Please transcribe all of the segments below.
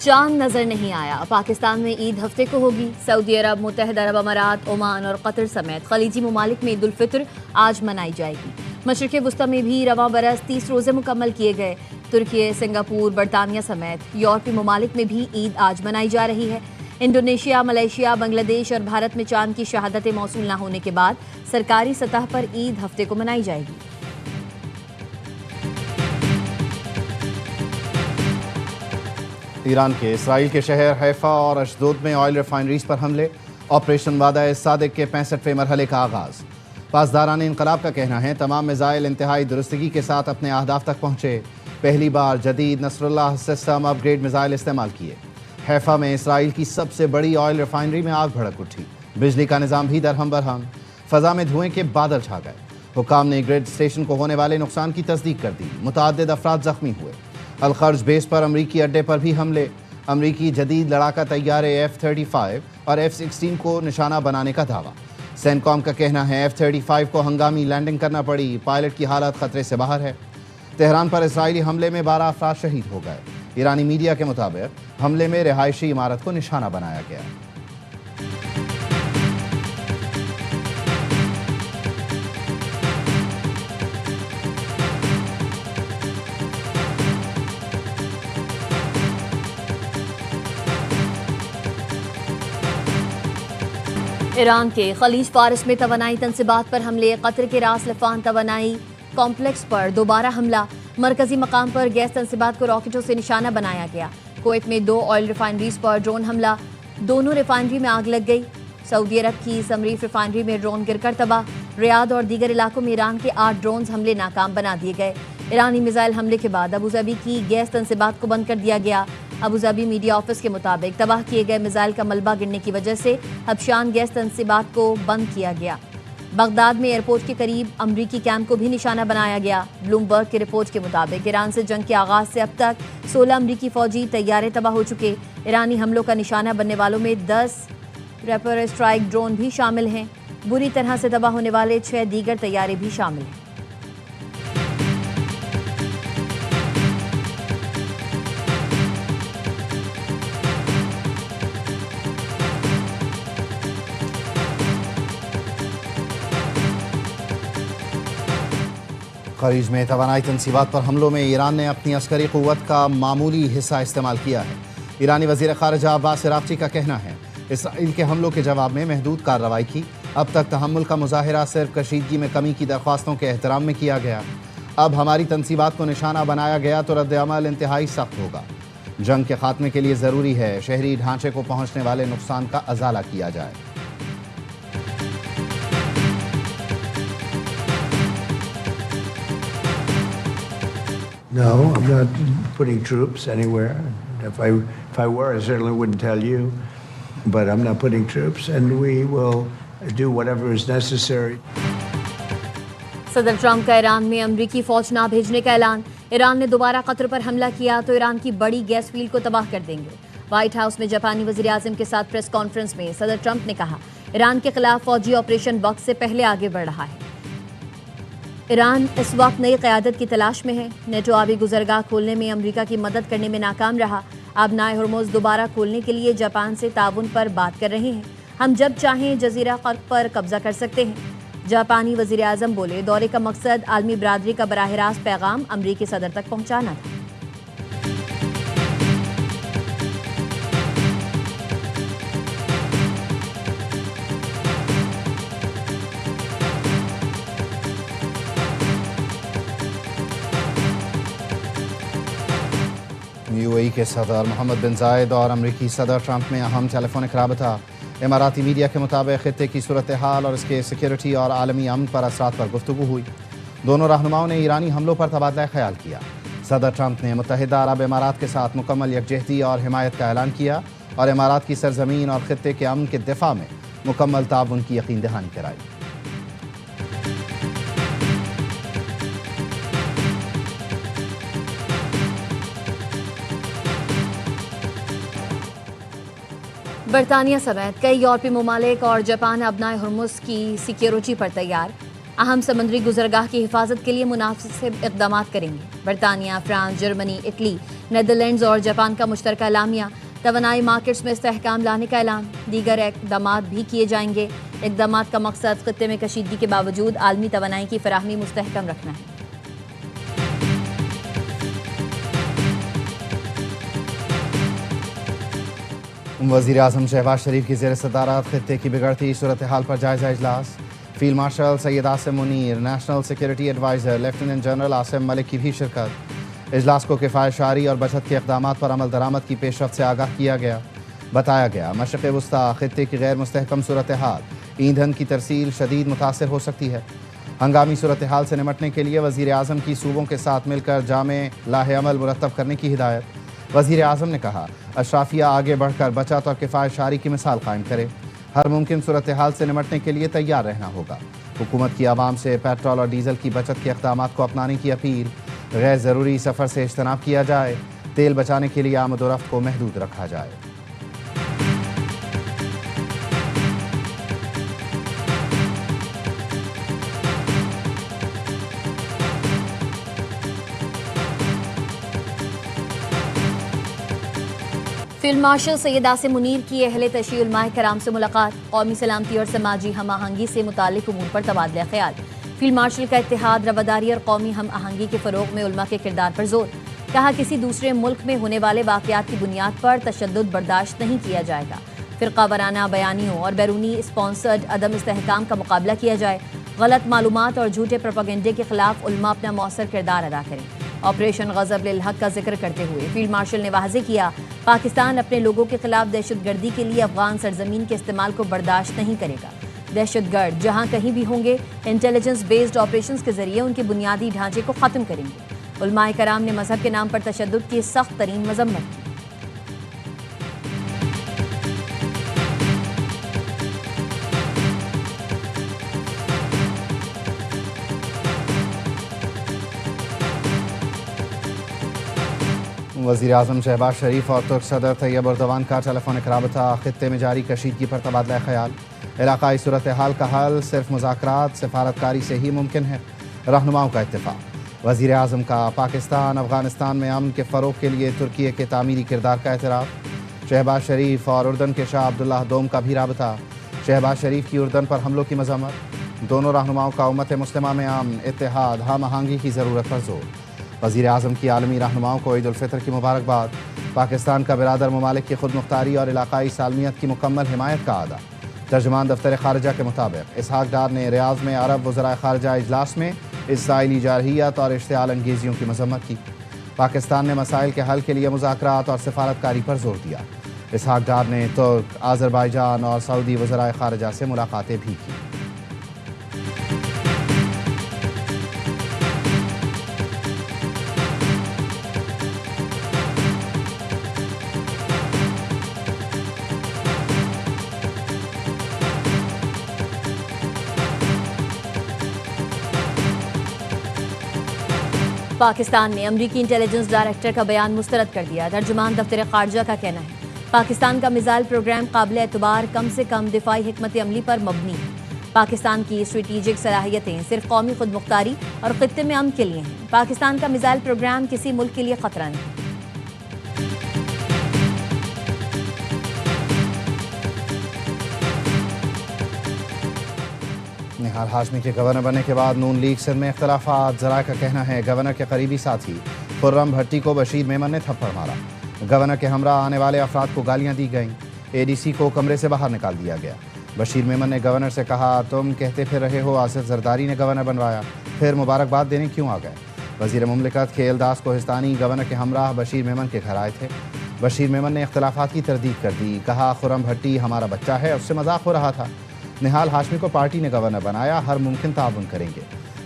चांद नजर नहीं आया। पाकिस्तान में ईद हफ्ते को होगी। सऊदी अरब, मुत्तहिदा अरब अमारात, ओमान और कतर समेत खलीजी ममालिक में ईद उल फितर आज मनाई जाएगी। मशरिक़ वुस्ता में भी रवां बरस 30 रोज़े मुकम्मल किए गए। तुर्की, सिंगापुर, बरतानिया समेत यूरोपीय ममालिक में भी ईद आज मनाई जा रही है। इंडोनेशिया, मलेशिया, बांग्लादेश और भारत में चांद की शहादतें मौसूल न होने के बाद सरकारी सतह पर ईद हफ्ते को मनाई जाएगी। ईरान के इसराइल के शहर हैफा और अशदोद में ऑयल रिफाइनरीज पर हमले। ऑपरेशन वादा-ए-सादिक के 65वें मरहले का आगाज। पासदारान इनकलाब का कहना है तमाम मिसाइल इंतहाई दुरुस्तगी के साथ अपने अहदाफ तक पहुंचे। पहली बार जदीद नसरुल्लाह सिस्टम अपग्रेड मिसाइल इस्तेमाल किए। हैफा में इसराइल की सबसे बड़ी ऑयल रिफाइनरी में आग भड़क उठी। बिजली का निज़ाम भी दरहम बरहम। फजा में धुएं के बादल छा गए। हुकाम ने ग्रिड स्टेशन को होने वाले नुकसान की तस्दीक कर दी। मुतअद्दिद अफराद जख्मी हुए। अलखर्ज बेस पर अमरीकी अड्डे पर भी हमले। अमरीकी जदीद लड़ाका तैयारे F-35 और F-16 को निशाना बनाने का दावा। सेंटकॉम का कहना है F-35 को हंगामी लैंडिंग करना पड़ी। पायलट की हालत खतरे से बाहर है। तेहरान पर इसराइली हमले में 12 अफराद शहीद हो गए। ईरानी मीडिया के मुताबिक हमले में रिहायशी इमारत को निशाना बनाया गया। ईरान के खलीज फारिस में तवानाई तनसीबात पर हमले। कतर के रास लफान तवानाई कॉम्प्लेक्स पर दोबारा हमला। मरकजी मकाम पर गैस तनसीबात को रॉकेटों से निशाना बनाया गया। कुवैत में 2 ऑयल रिफाइनरीज पर ड्रोन हमला। दोनों रिफाइनरी में आग लग गई। सऊदी अरब की समरीफ रिफाइनरी में ड्रोन गिरकर तबाह। रियाद और दीगर इलाकों में ईरान के 8 ड्रोन हमले नाकाम बना दिए गए। ईरानी मिसाइल हमले के बाद अबूधाबी की गैस तनसीबात को बंद कर दिया गया। अबूधाबी मीडिया ऑफिस के मुताबिक तबाह किए गए मिसाइल का मलबा गिरने की वजह से हबशान गैस तनसीबात को बंद किया गया। बगदाद में एयरपोर्ट के करीब अमरीकी कैंप को भी निशाना बनाया गया। ब्लूमबर्ग की रिपोर्ट के मुताबिक ईरान से जंग के आगाज से अब तक 16 अमरीकी फौजी तैयारे तबाह हो चुके। ईरानी हमलों का निशाना बनने वालों में 10 रैपर स्ट्राइक ड्रोन भी शामिल हैं। बुरी तरह से तबाह होने वाले 6 दीगर तैयारे भी शामिल हैं। खलीज में तवानाई तनसीबात पर हमलों में ईरान ने अपनी अस्करी क़ुव्वत का मामूली हिस्सा इस्तेमाल किया है। ईरानी वज़ीर ख़ारिजा अब्बास अराग़ची का कहना है इसराइल के हमलों के जवाब में महदूद कार्रवाई की। अब तक तहम्मुल का मुज़ाहिरा सिर्फ कशीदगी में कमी की दरख्वास्तों के एहतराम में किया गया। अब हमारी तनसीबात को निशाना बनाया गया तो रद्द-ए-अमल इंतहाई सख्त होगा। जंग के खात्मे के लिए ज़रूरी है शहरी ढांचे को पहुँचने वाले नुकसान का अजाला किया जाए। No, I'm not putting troops anywhere. If I were, I certainly wouldn't tell you. But I'm not putting troops, and we will do whatever is necessary. सदर ट्रंप का ईरान में अमरीकी फौज ना भेजने का ऐलान। ईरान ने दोबारा कतर पर हमला किया तो ईरान की बड़ी गैस फील्ड को तबाह कर देंगे। व्हाइट हाउस में जापानी वज़ीर आज़म के साथ प्रेस कॉन्फ्रेंस में सदर ट्रंप ने कहा ईरान के खिलाफ फौजी ऑपरेशन वक्त से पहले आगे बढ़ रहा है। ईरान इस वक्त नई क़यादत की तलाश में है। नेटो आबी गुज़रगाह खोलने में अमरीका की मदद करने में नाकाम रहा। अब नाए हरमुज़ दोबारा खोलने के लिए जापान से ताउन पर बात कर रहे हैं। हम जब चाहें जज़ीरा क़र्ब पर कब्जा कर सकते हैं। जापानी वज़ीर आज़म बोले दौरे का मकसद आलमी बरादरी का बराह रास्त पैगाम अमरीकी सदर तक पहुँचाना था। UAE के सदर मोहम्मद बिन जायद और अमरीकी सदर ट्रंप में अहम टेलीफोनिक राबता। इमाराती मीडिया के मुताबिक खित्ते की सूरत हाल और इसके सिक्योरिटी और आलमी अमन पर असरात पर गुफ्तगू हुई। दोनों रहनुमाओं ने ईरानी हमलों पर तबादला ख्याल किया। सदर ट्रंप ने मुत्तहिदा अरब इमारात के साथ मुकम्मल यकजहती और हिमायत का ऐलान किया और इमारात की सरजमीन और खित्ते के अमन के दिफा में मुकम्मल ताउन की यकीन दहानी कराई। बरतानिया समेत कई यूरोपीय ममालिक और जापान अब नाए हरमुज़ की सिक्योरिटी पर तैयार। अहम समुद्री गुजरगाह की हिफाजत के लिए मुनासिब इकदाम करेंगे। बरतानिया, फ्रांस, जर्मनी, इटली, नीदरलैंड्स और जापान का मुश्तरका एलामिया। तवानाई मार्केट्स में इस्तेहकाम लाने का ऐलान। दीगर इकदाम भी किए जाएंगे। इकदाम का मकसद खत्ते में कशीदगी के बावजूद आलमी तवानाई की फराहमी मुस्तहकम रखना है। वज़ीर आज़म शहबाज शरीफ की ज़ेर सदारत खित्ते की बिगड़ती सूरत हाल पर जायजा इजलास। Field marshal Syed Asim Munir, national security adviser lieutenant general Asim Malik की भी शिरकत। इजलास को किफ़ायत और बचत के इक़दामात पर अमल दरामद की पेशरफ्त से आगाह किया गया। बताया गया मशरिक़ वस्ता खित्ते की गैर मुस्तहकम सूरत हाल, ईंधन की तरसील शदीद मुतासर हो सकती है। हंगामी सूरत हाल से निमटने के लिए वज़ीर आज़म की सूबों के साथ मिलकर जामे लाहे अमल मुरतब करने की हिदायत। वज़ीर आज़म ने कहा अशराफिया आगे बढ़कर बचत और किफ़ायत की मिसाल कायम करे। हर मुमकिन सूरत हाल से निमटने के लिए तैयार रहना होगा। हुकूमत की आवाम से पेट्रोल और डीजल की बचत के इक़दामात को अपनाने की अपील। गैर ज़रूरी सफ़र से इज्तनाब किया जाए। तेल बचाने के लिए आमद व रफ्त को महदूद रखा जाए। फील्ड मार्शल सैयद आसिम मुनीर की अहले तशय्युल उलमाए कराम से मुलाकात। कौमी सलामती और समाजी हम आहंगी से मुतालिक उमूर पर तबादला ख्याल। फील्ड मार्शल का इत्तेहाद, रवादारी और कौमी हम आहंगी के फ़रोग़ में उलमा के किरदार पर जोर। कहा किसी दूसरे मुल्क में होने वाले वाक़यात की बुनियाद पर तशद्दुद बर्दाश्त नहीं किया जाएगा। फ़िरक़ा वाराना बयानियों और बैरूनी स्पॉन्सर्ड अदम इस्तेहकाम का मुकाबला किया जाए। गलत मालूमात और झूठे प्रोपेगेंडे के खिलाफ उलमा अपना मौसर किरदार अदा करें। ऑपरेशन गज़ब लिल हक़ का जिक्र करते हुए फील्ड मार्शल ने वाज़ेह किया पाकिस्तान अपने लोगों के खिलाफ दहशतगर्दी के लिए अफगान सरजमीन के इस्तेमाल को बर्दाश्त नहीं करेगा। दहशतगर्द जहां कहीं भी होंगे इंटेलिजेंस बेस्ड ऑपरेशंस के जरिए उनके बुनियादी ढांचे को ख़त्म करेंगे। उलमाए कराम ने मजहब के नाम पर तशद्दुद की सख्त तरीन मजम्मत की। वज़ीर आज़म शहबाज शरीफ और तुर्क सदर तैयब एर्दोगान का टेलीफोनिक राबता। खित्ते में जारी कशीदगी पर तबादला ख्याल। इलाकाई सूरत हाल का हल सिर्फ मुज़ाकरात सिफारतकारी से ही मुमकिन है। रहनुमाओं का इत्तेफाक। वज़ीर आज़म का पाकिस्तान अफ़गानिस्तान में अमन के फ़रोग़ के लिए तुर्की के तामीरी किरदार का एतराफ़। शहबाज शरीफ और उर्दन के शाह अब्दुल्लाह दोम का भी राबता। शहबाज शरीफ की उर्दन पर हमलों की मज़म्मत। दोनों रहनुमाओं का उम्मत मुस्लिमा में अमन, इत्तेहाद, हम आहंगी की ज़रूरत पर जोर। वज़ीर आज़म की आलमी रहनुमाओं को ईद उल फितर की मुबारकबाद। पाकिस्तान का बिरादर ममालिक की खुद मुख्तारी और इलाकाई सालमियत की मुकम्मल हिमायत का अदा। तर्जमान दफ्तर खारजा के मुताबिक इसहाक डार ने रियाज में अरब वज़राए खारजा इजलास में इसराइली जारहियत और इश्तिआल अंगेजियों की मजम्मत की। पाकिस्तान ने मसाइल के हल के लिए मुज़ाकरात और सिफारतकारी पर जोर दिया। इसहाक डार ने तुर्क, आज़रबाईजान और सऊदी वज़राए खारजा से मुलाकातें भी की। पाकिस्तान ने अमरीकी इंटेलिजेंस डायरेक्टर का बयान मुस्तरद कर दिया। तर्जुमान दफ्तर खारजा का कहना है पाकिस्तान का मिसाइल प्रोग्राम काबिल एतबार कम से कम दिफाई हिकमत अमली पर मबनी है। पाकिस्तान की स्ट्रेटेजिक सलाहियतें सिर्फ कौमी खुद मुख्तारी और खित्ते में अमन के लिए हैं। पाकिस्तान का मिसाइल प्रोग्राम किसी मुल्क के लिए खतरा नहीं। निहाल हाशमी के गवर्नर बनने के बाद नून लीग सिंध में इख्तलाफात। ज़राए का कहना है गवर्नर के करीबी साथी खुर्रम भट्टी को बशीर मेमन ने थप्पड़ मारा। गवर्नर के हमरा आने वाले अफराद को गालियां दी गईं। एडीसी को कमरे से बाहर निकाल दिया गया। बशीर मेमन ने गवर्नर से कहा तुम कहते फिर रहे हो आसिफ जरदारी ने गवर्नर बनवाया, फिर मुबारकबाद देने क्यों आ गए। वज़ीर मुमलिकत खेलदास कोहिस्तानी गवर्नर के हमराह बशीर मेमन के घर आए थे। बशीर मेमन ने इख्तलाफात की तरदीद कर दी। कहा खुर्रम भट्टी हमारा बच्चा है, उससे मजाक हो रहा था। निहाल हाशमी को पार्टी ने गवर्नर बनाया, हर मुमकिन ताउन करेंगे।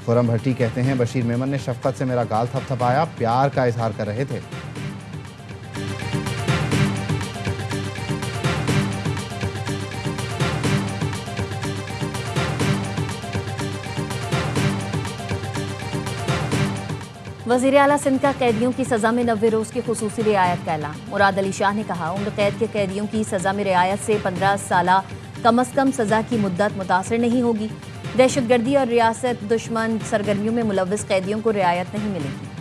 खुर्रम भट्टी कहते हैं बशीर मेमन ने शफकत से मेरा गाल थपथपाया, प्यार का इजहार कर रहे थे। वज़ीर आला सिंध का कैदियों की सज़ा में 90 रोज़ की खुसूसी रियायत का ऐलान। मुराद अली शाह ने कहा उम्र कैद के कैदियों की सज़ा में रियायत से 15 साल कम अज़ कम सज़ा की मुद्दत मुतासर नहीं होगी। दहशतगर्दी और रियासत दुश्मन सरगर्मियों में मुलव्वस कैदियों को रियायत नहीं मिलेगी।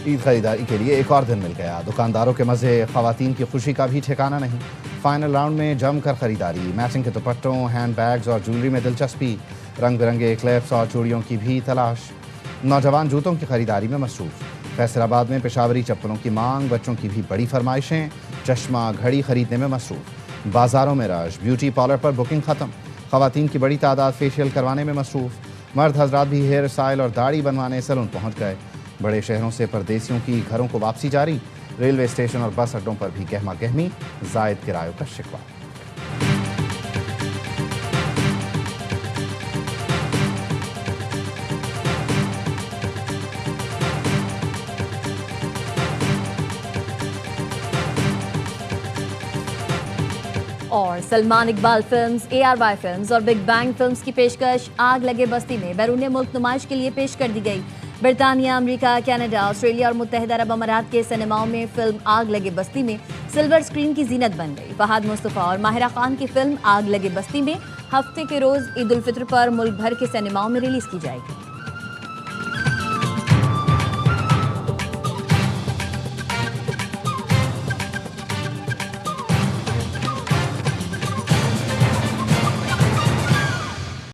ईद खरीदारी के लिए एक और दिन मिल गया। दुकानदारों के मज़े, ख़वातीन की खुशी का भी ठिकाना नहीं। फाइनल राउंड में जमकर खरीदारी, मैचिंग के दुपट्टों, हैंड बैग्स और ज्वेलरी में दिलचस्पी, रंग बिरंगे क्लिप्स और चूड़ियों की भी तलाश। नौजवान जूतों की खरीदारी में मसरूफ। फैसलाबाद में पेशावरी चप्पलों की मांग, बच्चों की भी बड़ी फरमाइशें, चश्मा घड़ी खरीदने में मसरूफ। बाजारों में रश, ब्यूटी पार्लर पर बुकिंग खत्म। ख़वातीन की बड़ी तादाद फेशियल करवाने में मसरूफ। मर्द हजरात भी हेयर स्टाइल और दाढ़ी बनवाने सैलून पहुँच गए। बड़े शहरों से परदेसियों की घरों को वापसी जारी। रेलवे स्टेशन और बस अड्डों पर भी गहमा गहमी, जायद किरायों का शिकवा। और Salman Iqbal films, ARY films और बिग बैंग फिल्म्स की पेशकश आग लगे बस्ती में बैरून मुल्क नुमाइश के लिए पेश कर दी गई। बरतानिया, अमेरिका, कनाडा, ऑस्ट्रेलिया और मुत्तहिदा अरब अमारात के सिनेमाओं में फिल्म आग लगे बस्ती में सिल्वर स्क्रीन की जीनत बन गई। फहाद मुस्तफ़ा और माहिरा खान की फिल्म आग लगे बस्ती में हफ्ते के रोज ईद उल फित्र पर मुल्क भर के सिनेमाओं में रिलीज की जाएगी।